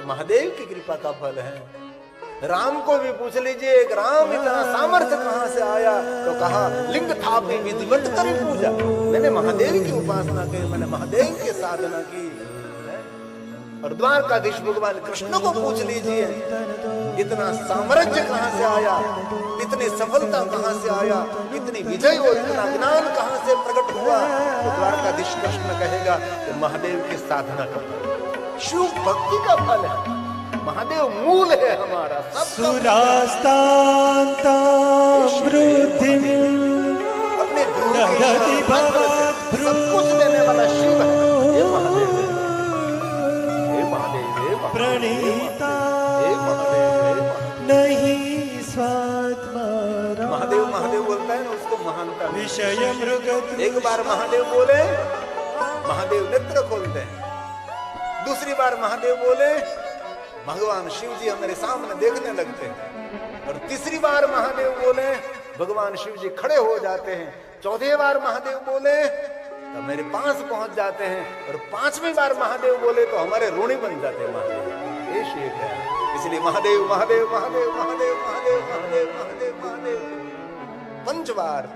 कि महादेव की कृपा का फल है। राम को भी पूछ लीजिए, एक राम इतना सामर्थ्य कहां से आया? तो कहा लिंग थापी विधिवत करी पूजा, मैंने महादेव की उपासना की, मैंने महादेव की साधना की। और द्वारकाधीश भगवान कृष्ण को पूछ लीजिए, इतना साम्राज्य कहां से आया, इतनी सफलता कहां से आया, इतनी विजय और इतना ज्ञान कहां से प्रकट हुआ? तो द्वारकाधीश कृष्ण कहेगा कि महादेव की साधना का फल, शिव भक्ति का फल है। महादेव मूल है हमारा सब। सुरास्तांता वृद्धि अपने सब कुछ देने वाला शिव है। ये महादेव है, हे महादेव, हे प्रणीता महादेव, नहीं स्वात्मा। महादेव महादेव बोलता है ना, उसको महानता विषय मृग। एक बार महादेव बोले, महादेव नेत्र खोलते हैं। दूसरी बार महादेव बोले, भगवान शिव जी हमारे सामने देखने लगते हैं। और तीसरी बार महादेव बोले, भगवान शिव जी खड़े हो जाते हैं। चौथी बार महादेव बोले तो मेरे पास पहुंच जाते हैं। और पांचवी बार महादेव बोले तो हमारे ऋणी बन जाते हैं महादेव। ये शेख है, इसलिए महादेव महादेव महादेव महादेव महादेव महादेव महादेव महादेव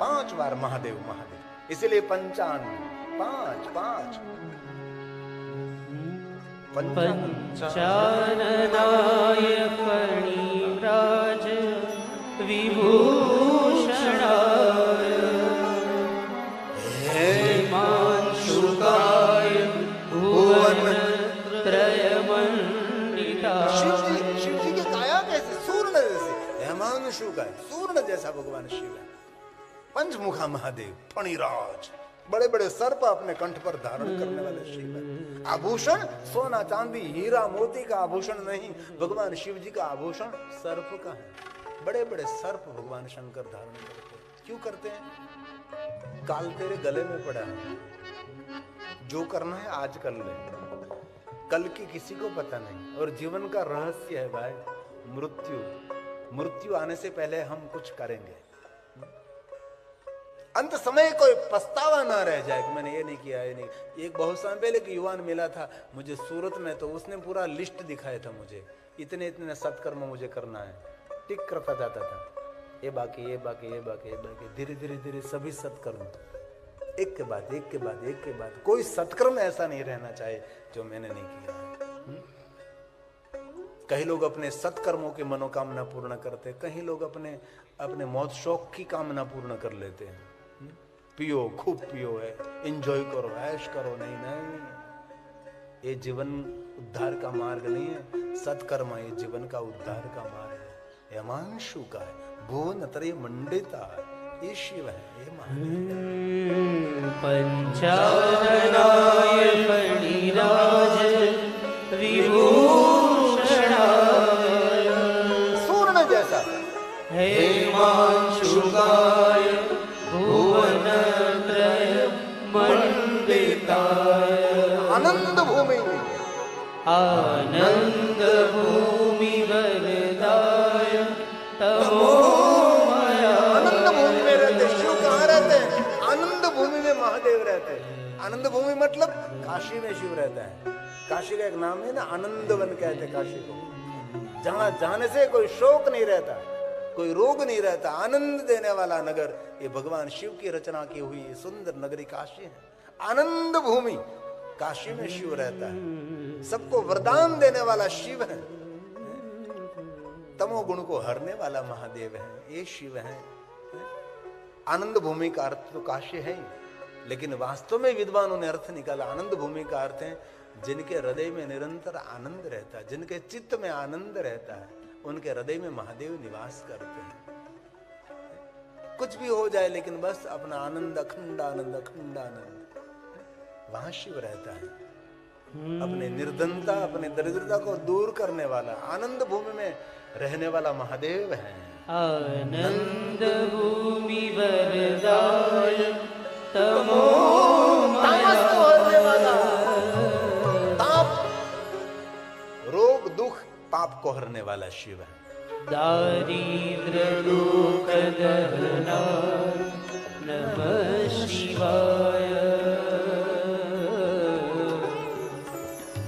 5 बार महादेव महादेव, इसलिए 55 5 पंचाननाय फणिराज विभूषणाय हेमांशुकाय भुवन त्रयमण्डिताय। शिव जी की काया कैसे? सूर्ण जैसे, हेमांशु का सूर्ण जैसा भगवान शिव है। पंचमुखा महादेव, फणिराज, बड़े बड़े सर्प अपने कंठ पर धारण करने वाले शिव है। आभूषण सोना चांदी हीरा मोती का आभूषण नहीं, भगवान शिव जी का आभूषण सर्प का है। बड़े बड़े सर्प भगवान शंकर धारण करते हैं। क्यों करते हैं? काल तेरे गले में पड़ा है, जो करना है आज कर ले, कल की किसी को पता नहीं। और जीवन का रहस्य है भाई मृत्यु आने से पहले हम कुछ करेंगे। अंत समय कोई पछतावा ना रह जाए कि मैंने ये नहीं किया, ये नहीं। एक बहुत समय पहले एक युवान मिला था मुझे सूरत में, तो उसने पूरा लिस्ट दिखाया था मुझे, इतने इतने सत्कर्म मुझे करना है। टिक करता जाता था, ये बाकी ये बाकी ये बाकी ये बाकी, धीरे धीरे धीरे सभी सत्कर्म एक के बाद एक के बाद एक के बाद। कोई सत्कर्म ऐसा नहीं रहना चाहिए जो मैंने नहीं किया। कई लोग अपने सत्कर्मों की मनोकामना पूर्ण करते, कहीं लोग अपने मौत शौक की कामना पूर्ण कर लेते हैं। पियो, खूब पियो है, एंजॉय करो, ऐश करो। नहीं नहीं, ये जीवन उद्धार का मार्ग नहीं है। सत्कर्म ये जीवन का उद्धार का मार्ग है। हेमांशु का है, भुवन त्रय मंडिता, ये शिव है, ये महादेव। पंचाननाय फणिराज विभूषणाय सूर्ण जैसा, हेमांशुकाय भुवन त्रयमण्डिताय आनंद भूमि, आनंद भूमि वरदाय तमोमय। आनंद भूमि में रहते शिव। कहाँ रहते हैं? आनंद भूमि में महादेव रहते हैं। आनंद भूमि मतलब काशी में शिव रहता है। काशी का एक नाम है ना, आनंदवन कहते हैं काशी को, जहां जाने से कोई शोक नहीं रहता, कोई रोग नहीं रहता, आनंद देने वाला नगर। ये भगवान शिव की रचना की हुई सुंदर नगरी काशी है। आनंद भूमि, काशी में शिव रहता है, सबको वरदान देने वाला शिव है। तमोगुण को हरने वाला महादेव है, ये शिव है। आनंद भूमि का अर्थ तो काशी है ही, लेकिन वास्तव में विद्वानों ने अर्थ निकाला। आनंद भूमि का अर्थ है जिनके हृदय में निरंतर आनंद रहता है, जिनके चित्त में आनंद रहता है, उनके हृदय में महादेव निवास करते हैं। कुछ भी हो जाए लेकिन बस अपना आनंद, अखंड आनंद, अखंड आनंद, वहां शिव रहता है। अपने निर्धनता, अपने दरिद्रता को दूर करने वाला, आनंद भूमि में रहने वाला महादेव है। आनंद भूमि वरदाय तमोमय। ताप, रोग, दुख, पाप को हरने वाला शिव है। दारिद्र दुख दहना नमः शिवाय।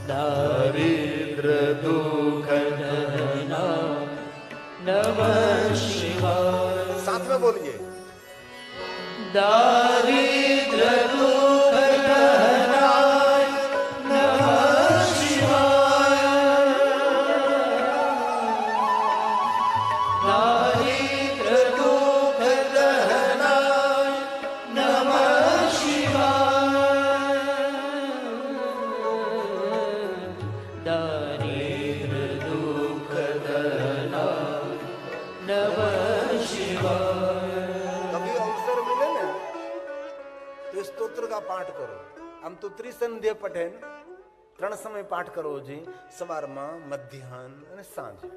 दारिद्र दुख दारिद्र दुख दहनाय नमः शिवाय। दारिद्र दुख दहनाय नमः शिवाय। दारिद्र दुख दहनाय नमः शिवाय। कभी अवसर मिले ने तो स्तोत्र का पाठ करो। આમ તો ત્રિસંધ્ય પઠે ને 3 સમય પાઠ કરવો જોઈએ, સવારમાં, મધ્યાહન અને સાંજે.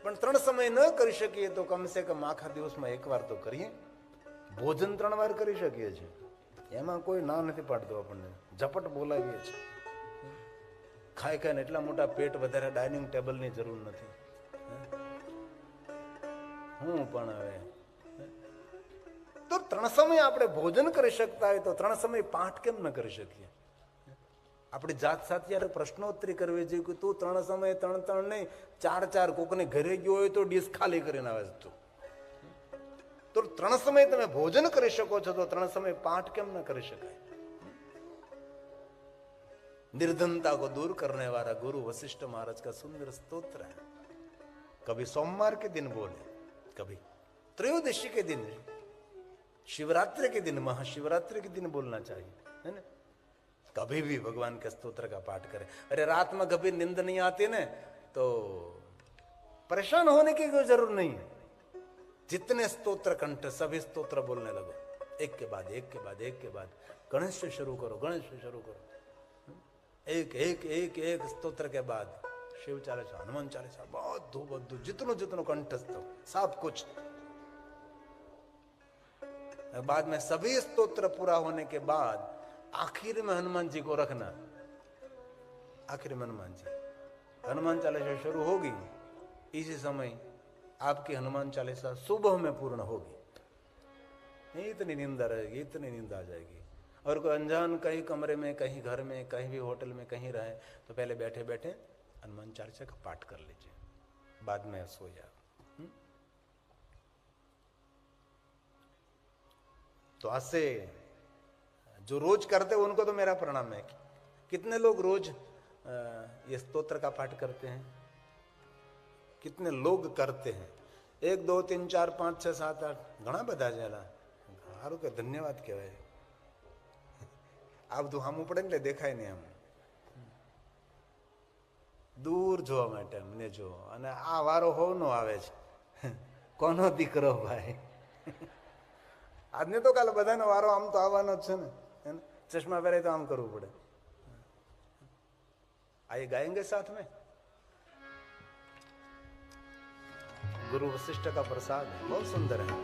પણ 3 સમય ન કરી શકીએ તો કમ સે કમ આખા દિવસમાં એકવાર તો કરીએ. ભોજન 3 વાર કરી શકીએ છીએ, એમાં કોઈ ના નથી પાડતો. આપણને ઝપટ બોલાવીએ છીએ. ખાઈ ખાઈને એટલા મોટા પેટ, વધારે ડાઇનિંગ ટેબલની જરૂર નથી. હું પણ હવે તો 3 સમય આપણે ભોજન કરી શકતા હોય તો 3 સમય પાઠ કેમ ન કરી શકીએ? આપણી જાત સાથે યાર પ્રશ્નોત્તરી કરવી જોઈએ કે તું 3 સમય 3 નહીં 4 કોકને ઘરે ગયો હોય તો ડીશ ખાલી કરીને આવે તું. તો 3 સમય તમે ભોજન કરી શકો છો તો 3 સમય પાઠ કેમ ન કરી શકાય? निर्धनता को दूर करने वाला गुरु वशिष्ठ महाराज का सुंदर स्तोत्र है. कभी सोमवार के दिन बोले, कभी त्रयोदशी के दिन, शिवरात्रि के दिन, महाशिवरात्रि के दिन बोलना चाहिए, है ना? कभी भी भगवान के स्तोत्र का पाठ करें. अरे रात में कभी नींद नहीं आती ना तो परेशान होने की कोई जरूर नहीं है. जितने स्तोत्र कंठ, सभी स्तोत्र बोलने लगो, एक के बाद एक के बाद एक के बाद. गणेश से शुरू करो, गणेश से शुरू करो. एक एक एक एक स्तोत्र के बाद शिव चालीसा, हनुमान चालीसा, बहुत जितनो जितनो कंठस्थ सब कुछ. बाद में सभी स्तोत्र पूरा होने के बाद आखिर में हनुमान जी को रखना. आखिर में हनुमान चालीसा शुरू होगी, इसी समय आपकी हनुमान चालीसा सुबह में पूर्ण होगी. इतनी निंदा रहेगी, इतनी निंदा आ जाएगी. और कोई अनजान कहीं कमरे में, कहीं घर में, कहीं भी होटल में कहीं रहे तो पहले बैठे बैठे हनुमान चालीसा का पाठ कर लीजिए, बाद में सो जाओ. तो आज से जो रोज करते हैं उनको तो मेरा प्रणाम है. कितने लोग रोज ये स्तोत्र का पाठ करते हैं? कितने लोग करते हैं? 1 2 3 4 5 6 7 8 घना बधा जेला. सारू के धन्यवाद कहेवाय. આ બધું સામું પડે એટલે દેખાય નહીં. આમ દૂર જોવા માટે મને જો, અને આ વારો હોવનો આવે છે, કોનો દીકરો ભાઈ. આજને તો કાલે બધાનો વારો આમ તો આવવાનો જ છે ને. ચશ્મા પહેરે તો આમ કરવું પડે. आइए गाएंगे साथ में. गुरु वशिष्ठ का प्रसाद बहुत सुंदर है.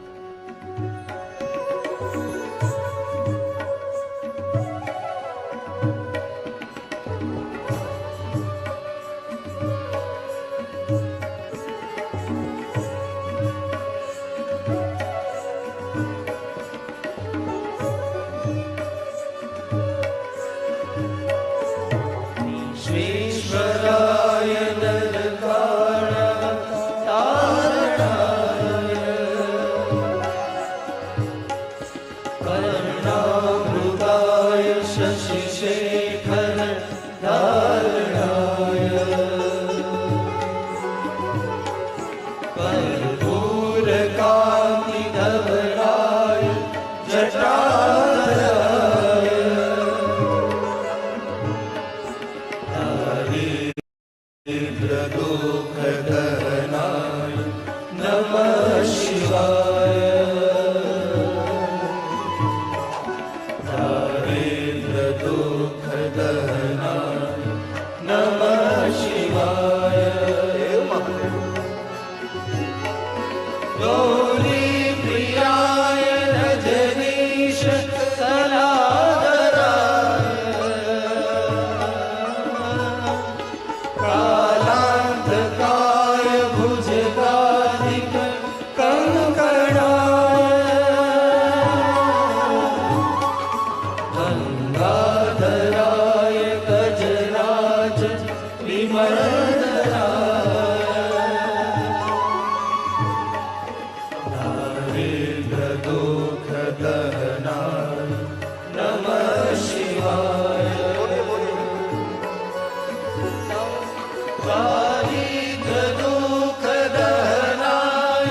दारिद्र दुःख दहनाय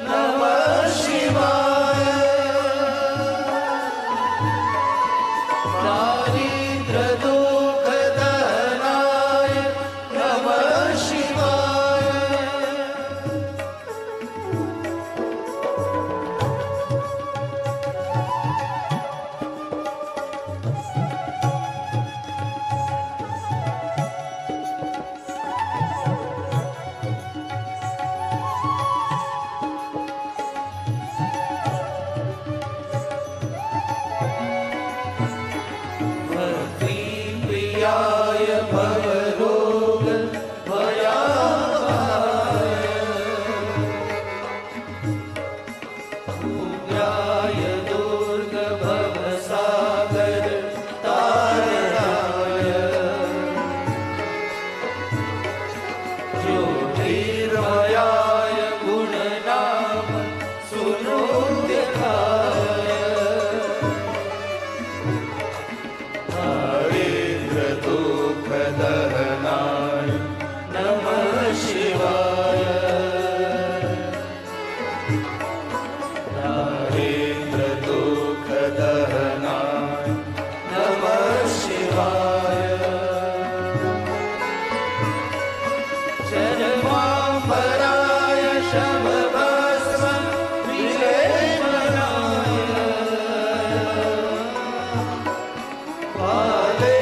नमः शिवाय दारिद्र दुःख दहनाय नमः शिवाय प्रियाय भवरोग भयाय उग्राय दुर्ग भवसागर तारणाय ज्योतिर्मयाय गुणनाम सुनोद्यताय दारिद्र दुःख दहनाय नमः शिवाय दारिद्र दुःख दहनाय नमः शिवाय चरमाम्बराय शमभस्म विलेपनाय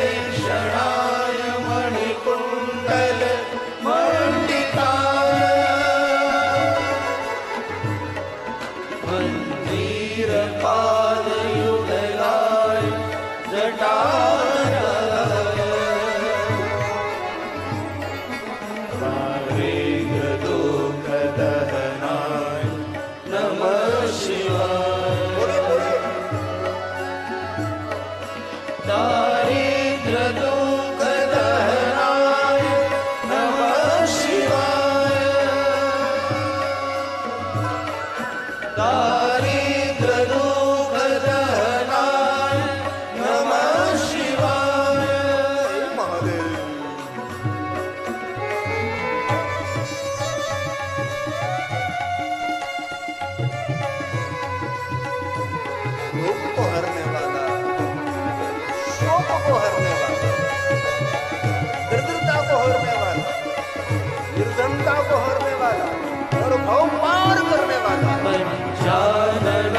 पादेशणाय मणिकुण्डल मण्डिताय मन्दिरपादयुगलाय जटाराय दारिद्र दुःख दहनाय नमः शिवाय दारिद्र दुःख दहनाय नमः शिवाय दारिद्र दुःख दहनाय नमः शिवाय दुख को हरने वाला, शोक को हरने वाला, दरिद्रता को हरने वाला, निर्धनता को हरने वाला और भव पार करने वाला पंचाननाय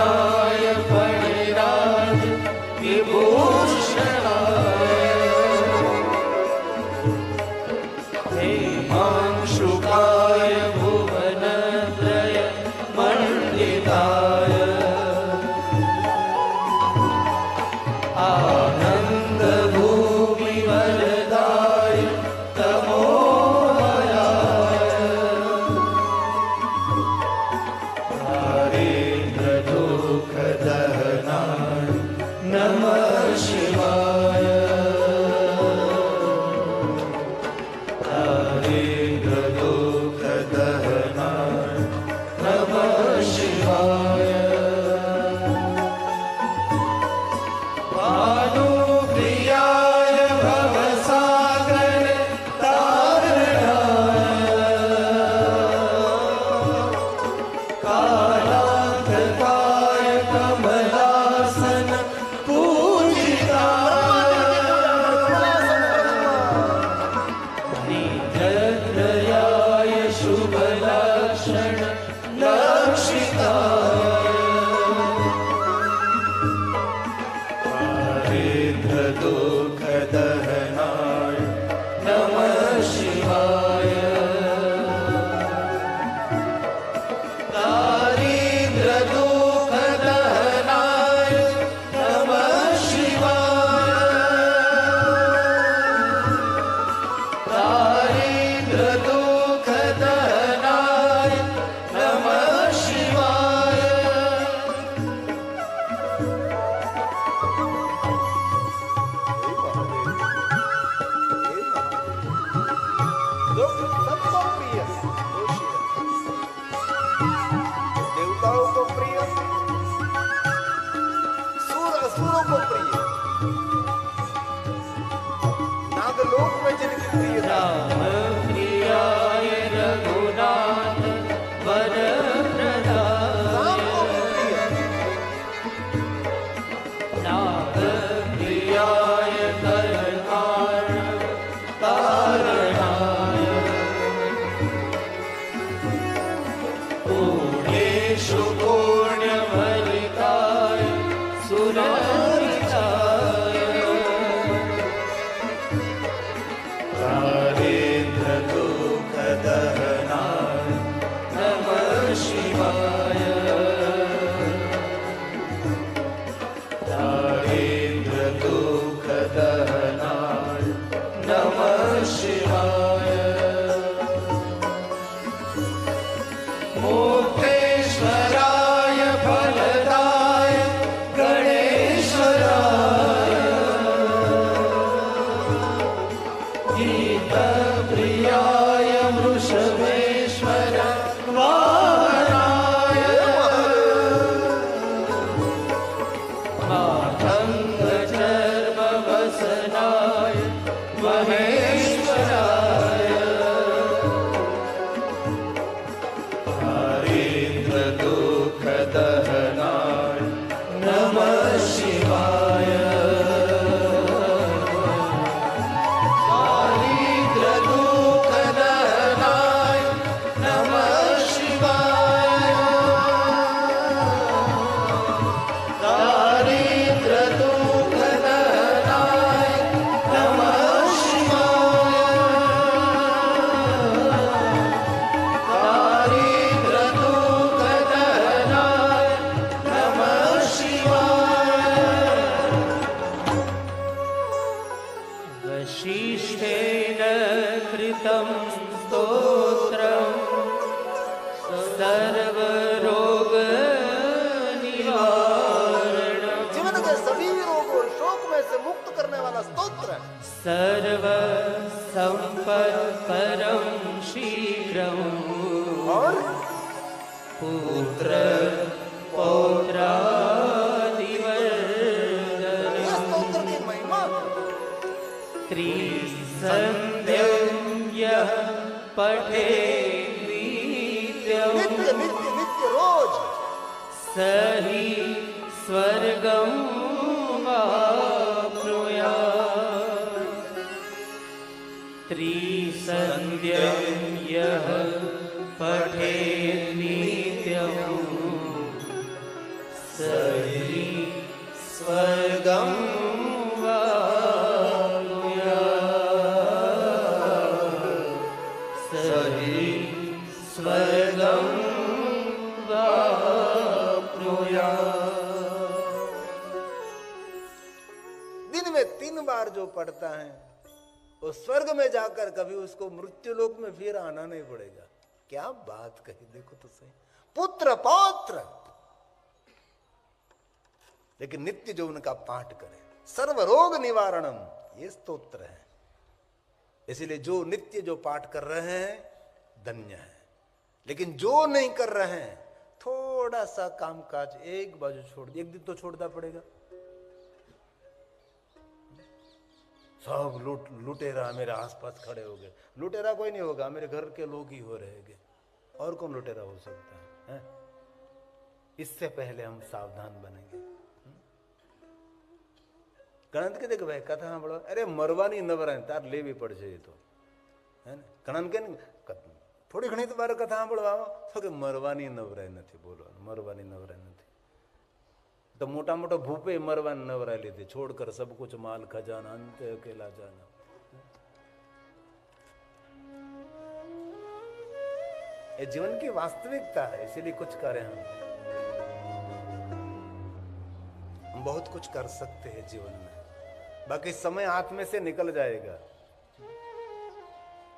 फणिराज विभूषणाय हेमांशुकाय भुवनत्रय मण्डिताय आनन्द भूमि वरदाय तमोमयाय दारिद्र दुःख दहनाय नमः शिवाय दारिद्र दुःख दहनाय नमः शिवाय भानुप्रियाय भवसागर तारणाय कालान्तकाय कमलासन पूजिताय निजग्र केशवेश्वर वाहनाय मातंग चर्म वसनाय महेश्वराय दारिद्र दुख दहनाय नमः शिवाय दारिद्र दुख दहनाय नमः शिवाय दारिद्र दुख दहनाय नमः शिवाय दारिद्र दुख दहनाय नमः शिवाय वशिष्ठेन कृतं स्तोत्रं सर्वरोगनिवारणं जीवन के सभी रोगों और शोक में से मुक्त करने वाला स्तोत्र है। सर्वसम्पत्परं शीघ्रम् और पुत्र पौत्रादिवर्धनम् ये स्तोत्र की महिमा त्रिसन्ध्यं यः पठेत् नित्यम् नित्य नित्य नित्य रोज स हि स्वर्गं वाप्नुयात् त्रिसन्ध्यं यः पठेत् नित्यम् स हि स्वर्गं वाप्नुयात् स हि स्वर्गं दिन में 3 बार जो पढ़ता है वो स्वर्ग में जाकर कभी उसको मृत्यु लोक में फिर आना नहीं पड़ेगा। क्या बात कही, देखो तो सही। पुत्र पौत्र, लेकिन नित्य जो उनका पाठ करे। सर्व रोग निवारणम, ये स्तोत्र है। इसीलिए जो नित्य जो पाठ कर रहे हैं धन्य है, लेकिन जो नहीं कर रहे हैं थोड़ा सा कामकाज एक बाजू छोड़, एक दिन तो छोड़ना पड़ेगा। सब लुटेरा मेरे आसपास खड़े हो गए। लुटेरा कोई नहीं होगा, मेरे घर के लोग ही हो रहेंगे। और कौन लुटेरा हो सकता है? इससे पहले हम सावधान बनेंगे। गणत के देख भाई कथा सांभळो, अरे मरवानी नवरा तार लेवी पड़े तो है ने। गणन के थोड़ी घणी तो बार कथा सांभळवा तो कि मरवानी नवराय नहीं, बोलो मरवानी नवराय नहीं। तो मोटा मोटा भूपे मरवानी नवराय लीधी, छोड़कर सब कुछ माल खजाना अंत अकेला जाना। ये जीवन की वास्तविकता है, इसीलिए कुछ करें हम बहुत कुछ कर सकते हैं जीवन में। बाकी समय हाथ में से निकल जाएगा।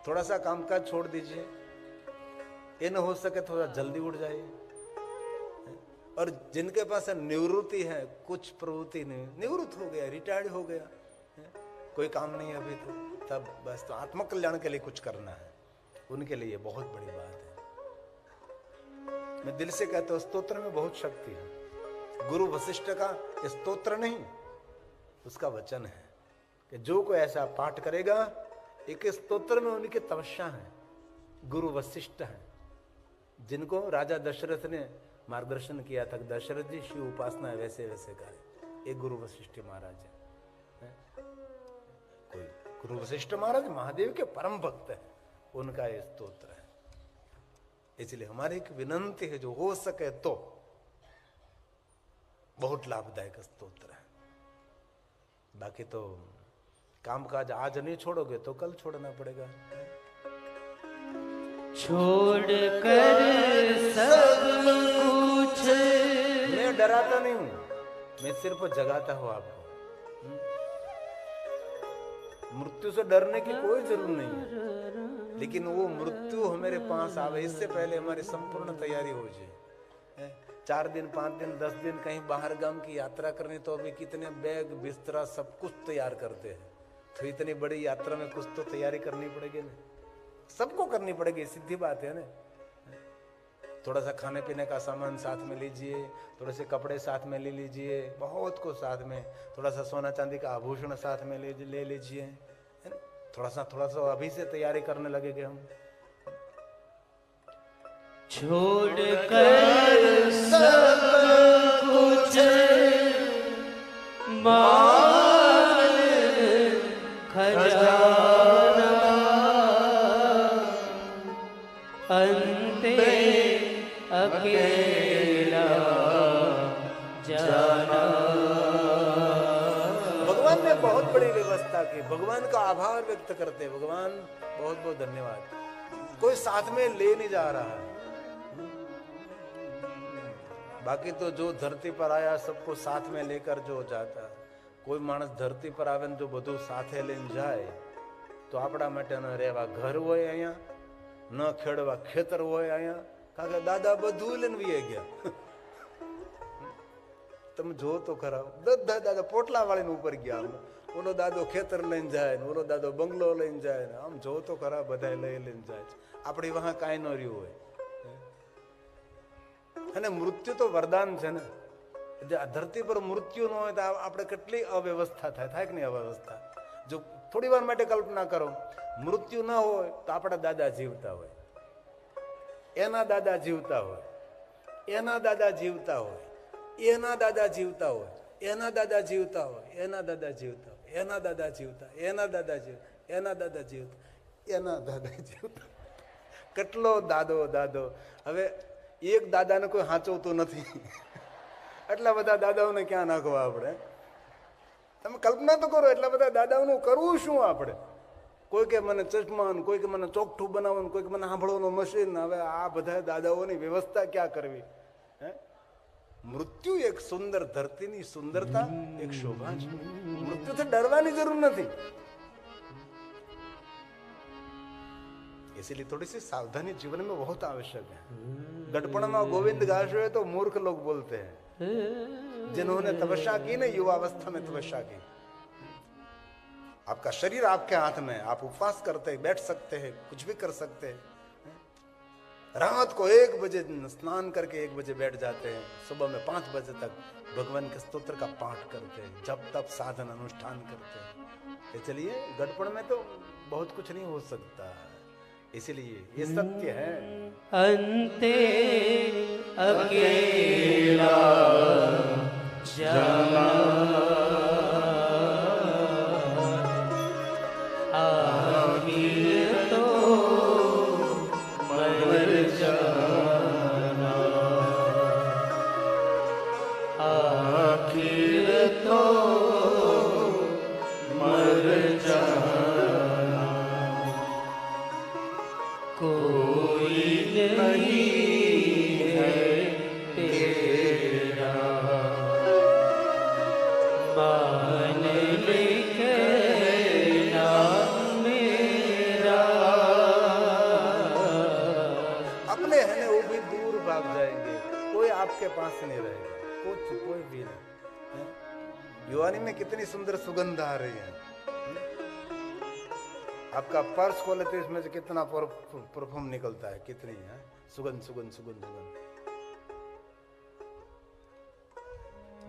थोड़ा सा कामकाज छोड़ दीजिए, ये न हो सके थोड़ा जल्दी उठ जाइए। और जिनके पास निवृत्ति है, कुछ प्रवृत्ति नहीं, निवृत्त हो गया, रिटायर्ड हो गया, कोई काम नहीं अभी तो, तब बस तो आत्मकल्याण के लिए कुछ करना है, उनके लिए बहुत बड़ी बात है। मैं दिल से कहता हूं स्तोत्र में बहुत शक्ति है। गुरु वशिष्ठ का स्तोत्र नहीं, उसका वचन है कि जो कोई ऐसा पाठ करेगा, एक स्तोत्र में उनकी तपस्या है। गुरु वशिष्ठ है, जिनको राजा दशरथ ने मार्गदर्शन किया था। दशरथ जी शिव उपासना वैसे वैसे करे, एक गुरु वशिष्ठ महाराज है। कोई गुरु वशिष्ठ महाराज महादेव के परम भक्त है, उनका ये स्तोत्र है। इसलिए हमारी एक विनंती है, जो हो सके तो बहुत लाभदायक स्तोत्र है। बाकी तो कामकाज आज नहीं छोड़ोगे तो कल छोड़ना पड़ेगा। छोड़ कर सब कुछ, मैं डराता नहीं हूं, मैं सिर्फ जगाता हूं आपको। मृत्यु से डरने की कोई जरूरत नहीं है, लेकिन वो मृत्यु हमारे पास आवे इससे पहले हमारी संपूर्ण तैयारी हो जाए। 4 दिन 5 दिन 10 दिन कहीं बाहर गांव की यात्रा करनी, तो अभी कितने बैग बिस्तरा सब कुछ तैयार करते हैं। तो इतनी बड़ी यात्रा में कुछ तो तैयारी करनी पड़ेगी ना। सबको करनी पड़ेगी, सीधी बात है ना। थोड़ा सा खाने पीने का सामान साथ में लीजिए, थोड़े से कपड़े साथ में ले लीजिए, बहुत कुछ साथ में, थोड़ा सा सोना चांदी का आभूषण साथ में ले लीजिए, है ना? थोड़ा सा अभी से तैयारी करने लगेंगे हम। छोड़ कर सब कुछ माल खजाना, अंते अकेला जाना। भगवान ने बहुत बड़ी व्यवस्था की, भगवान का आभार व्यक्त करते, भगवान बहुत बहुत धन्यवाद। कोई साथ में ले नहीं जा रहा है, बाकी तो जो धरती पर आया सबको साथ में लेकर जो जाता। कोई माणस धरती पर आवे जो બધું સાથે લઈને જાય તો આપણા માટે ન રહેવા ઘર હોય અહીંયા, ન ખેડવા ખેતર હોય અહીંયા, કારણ કે દાદા બધું લઈને વી ગયા। તમે જો તો ખરા, બધા દાદા પોટલા વાળીને ઉપર ગયા, ઓલો દાદો ખેતર લઈને જાય ને ઓલો દાદો બંગલો લઈને જાય ને, આમ જો તો ખરા બધા લઈને જાય છે। આપણી વહાં કાંઈ ન રહ્યું હોય। અને મૃત્યુ તો વરદાન છે ને, ધરતી પર મૃત્યુ ન હોય તો આપણે કેટલી અવ્યવસ્થા થાય કે નહીં અવ્યવસ્થા। જો થોડી વાર માટે કલ્પના કરો, મૃત્યુ ન હોય તો આપણા દાદા જીવતા હોય, એના દાદા જીવતા હોય, એના દાદા જીવતા હોય, એના દાદા જીવતા હોય, એના દાદા જીવતા હોય, એના દાદા જીવતા હોય, એના દાદા જીવતા, એના દાદા જીવતા, એના દાદા જીવતા, એના દાદા જીવતા, કેટલો દાદો દાદો। હવે એક દાદાને કોઈ હાચવતું નથી, એટલા બધા દાદાઓને ક્યાં નાખવા આપણે? તમે કલ્પના તો કરો, એટલા બધા દાદાઓનું કરવું શું આપણે? કોઈ કે મને ચશ્મા, કોઈ કે મને ચોકઠું બનાવવાનું, કોઈ કે મને સાંભળવાનું મશીન। હવે આ બધા દાદાઓની વ્યવસ્થા ક્યાં કરવી? મૃત્યુ એક સુંદર, ધરતીની સુંદરતા એક શોભા છે। મૃત્યુથી ડરવાની જરૂર નથી, इसीलिए थोड़ी सी सावधानी जीवन में बहुत आवश्यक है। गड़पण में गोविंद गाशो है तो मूर्ख लोग बोलते हैं, जिन्होंने तपस्या की ना, युवावस्था में तपस्या की। आपका शरीर आपके हाथ में, आप उपवास करते हैं, बैठ सकते हैं, कुछ भी कर सकते हैं। रात को 1 बजे स्नान करके 1 बजे बैठ जाते हैं, सुबह में 5 बजे तक भगवान के स्तोत्र का पाठ करते हैं, जब तब साधन अनुष्ठान करते हैं। चलिए, गड़पण में तो बहुत कुछ नहीं हो सकता, इसलिए ये सत्य है। अंते अकेला जाना, आखिर तो मर जाना, आखिर तो मर जाना। कोई नहीं है तेरा, मान ले कहना मेरा। अपने है ना वो भी दूर भाग जाएंगे, कोई आपके पास नहीं रहेगा, कोई भी नहीं। युवानी में कितनी सुंदर सुगंध आ रही है। आपका पर्स खोले तो इसमें से कितना परफ्यूम निकलता है, कितनी है सुगंध सुगंध सुगंध सुगंध।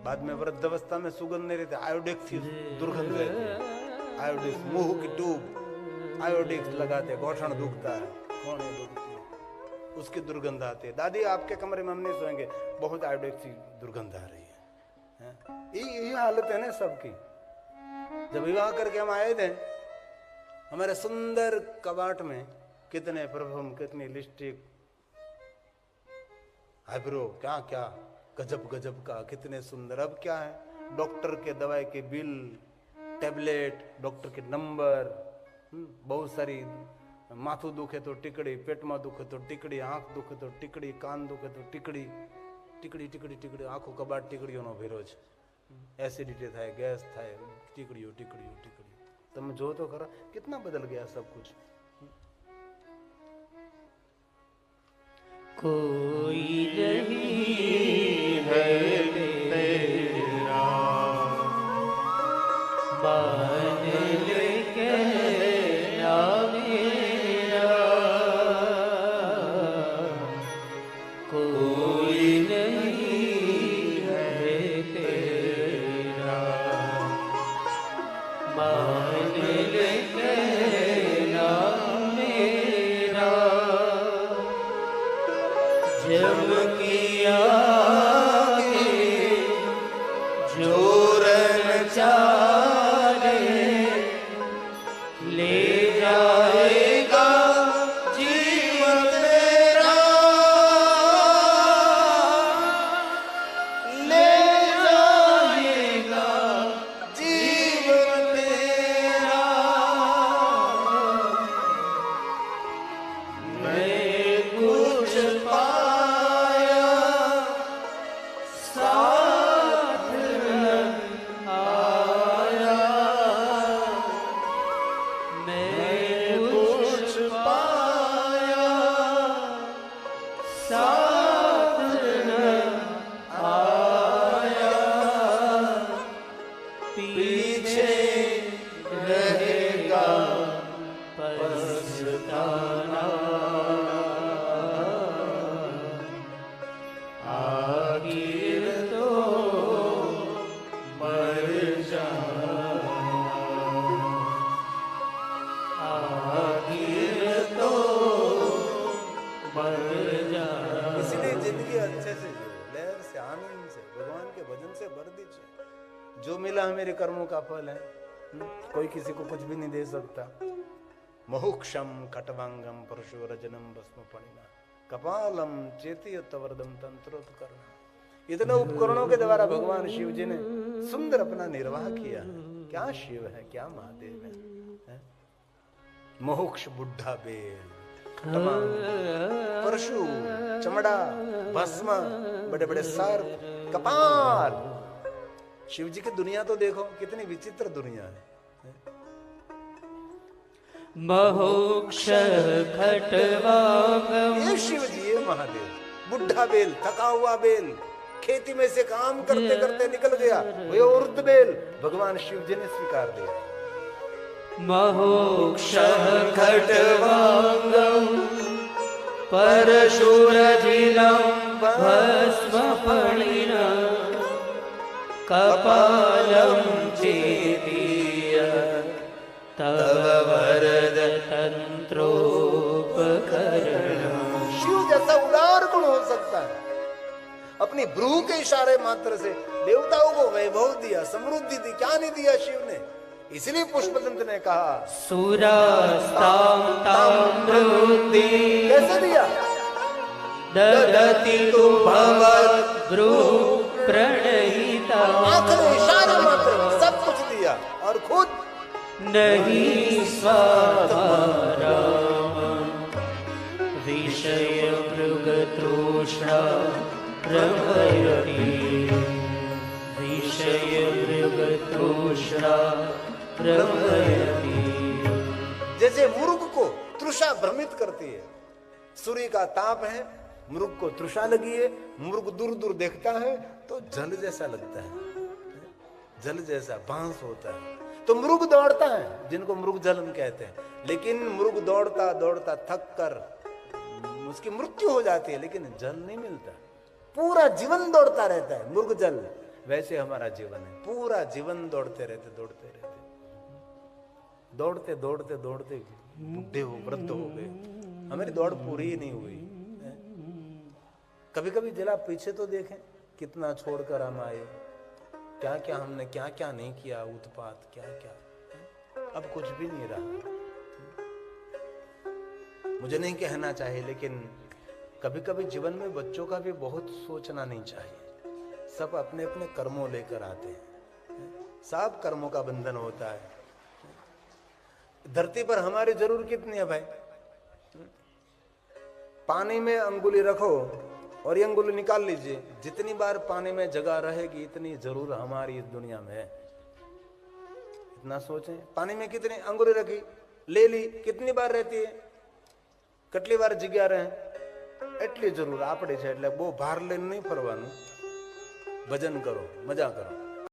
बाद में वृद्धावस्था में सुगंध नहीं रहती, आयोडेक्स की दुर्गंध रहती है। आयोडेक्स, मुंह की ट्यूब आयोडेक्स लगाते, गोठन दुखता है, घोड़े दुखती है, उसकी दुर्गंध आती है। दादी आपके कमरे में हम नहीं सोएंगे, बहुत आयोडेक्स की दुर्गंध आ रही है। यही हालत है ना सबकी। जब विवाह करके हम आए थे, हमारे सुंदर कबाट में कितने परफ्यूम, कितनी लिपस्टिक, आईब्रो, क्या क्या गजब गजब का, कितने सुंदर। अब क्या है, डॉक्टर के दवाई के बिल, टैबलेट, डॉक्टर के नंबर, बहुत सारी, माथुं दुखे तो टिकड़ी, पेट में दुखे तो टिकड़ी, आंख दुखे तो टिकड़ी, कान दुखे तो टिकड़ी, टिकड़ी टिकड़ी टिकड़ी, आखो कबाट टिकड़ीओनो भेरो छे। एसिडिटी थाय, गैस थाय, टिकड़ीओ टिकड़ीओ टिकड़ी। तुम जो तो खरा कितना बदल गया सब कुछ। कोई नहीं है तेरा, मान ले कहना मेरा। जम किया जोरन चाले ले जाएगा जीवन तेरा, ले जाएगा जीवन तेरा। मैं कुछ पाया साथ न आया, मैं कुछ पाया साथ न आया, पीछे रहेगा पछताना, आखिर तो मर जाना, आखिर तो मर जाना। इसलिए जिंदगी अच्छे से जियो, लहर से, आनंद से, भगवान के भजन से भर दीजिए। जो मिला मेरे कर्मों का फल है, कोई किसी को कुछ भी नहीं दे सकता। मोक्षम खटवांगम परशुरजनम भस्म पणिना कपालम चेतियतवरदम तंत्रोपकरण। इतने उपकरणों के द्वारा भगवान शिव जी ने सुंदर अपना निर्वाह किया। क्या शिव है, क्या महादेव है? मोक्ष बुढ़ा बेल, खटवांग, परशु, चमड़ा, भस्म, बड़े बड़े सर्प, कपाल। शिव जी की दुनिया तो देखो, कितनी विचित्र दुनिया है। मोक्ष खटवांगम, ये शिव जी, ये महादेव। बुढ़ा बेल, थका हुआ बेल, खेती में से काम करते करते निकल गया, वो औरत बेल भगवान शिव जी ने स्वीकार लिया। मोक्ष खटवांगम परशुरजिनं भस्म फणिना कपालं चेदीय तव वरद तंत्रोपकरणम्। शिव जैसा उदार गुण हो सकता है? अपनी भ्रू के इशारे मात्र से देवताओं को वैभव दिया, समृद्धि दी, क्या नहीं दिया शिव ने? इसलिए पुष्पदंत ने कहा सुरास्तां ताम्रुद्धि कैसे दिया? ददति तु भवद्भ्रू प्रणहिता। आंख ने इशारे मात्र सब कुछ दिया और खुद नहीं स्वाभाराम विषय मृगतृष्णा प्रभयति, विषय मृगतृष्णा प्रभयति। जैसे मुर्ग को तृषा भ्रमित करती है, सूर्य का ताप है, मुर्ग को तृषा लगी है, मुर्ग दूर दूर देखता है तो जल जैसा लगता है, जल जैसा बांस होता है, तो मुर्ग दौड़ता है, जिनको मृग जलन कहते हैं। लेकिन मुर्ग दौड़ता दौड़ता थक कर उसकी मृत्यु हो जाती है, लेकिन जल नहीं मिलता, पूरा जीवन दौड़ता रहता है मुर्ग जल। वैसे हमारा जीवन है, पूरा जीवन दौड़ते रहते दौड़ते दौड़ते दौड़ते बुढ़े हो, वृद्ध हो गए, हमारी दौड़ पूरी ही नहीं हुई। कभी कभी जरा पीछे तो देखें, कितना छोड़कर हम आए, क्या क्या हमने क्या क्या नहीं किया, उत्पात क्या क्या, अब कुछ भी नहीं रहा। मुझे नहीं कहना चाहिए, लेकिन कभी कभी जीवन में बच्चों का भी बहुत सोचना नहीं चाहिए। सब अपने अपने कर्मों लेकर आते हैं, सब कर्मों का बंधन होता है। धरती पर हमारी जरूर कितनी है भाई? पानी में अंगुली रखो और ये अंगुली निकाल लीजिए, जितनी बार पानी में जगह रहेगी इतनी जरूर हमारी इस दुनिया में है। इतना सोचें, पानी में कितनी अंगुली रखी, ले ली, कितनी बार रहती है? કેટલી વાર જગ્યા રહે એટલી જરૂર આપણી છે, એટલે બહુ ભાર લઈને નહીં ફરવાનું, ભજન કરો, મજા કરો।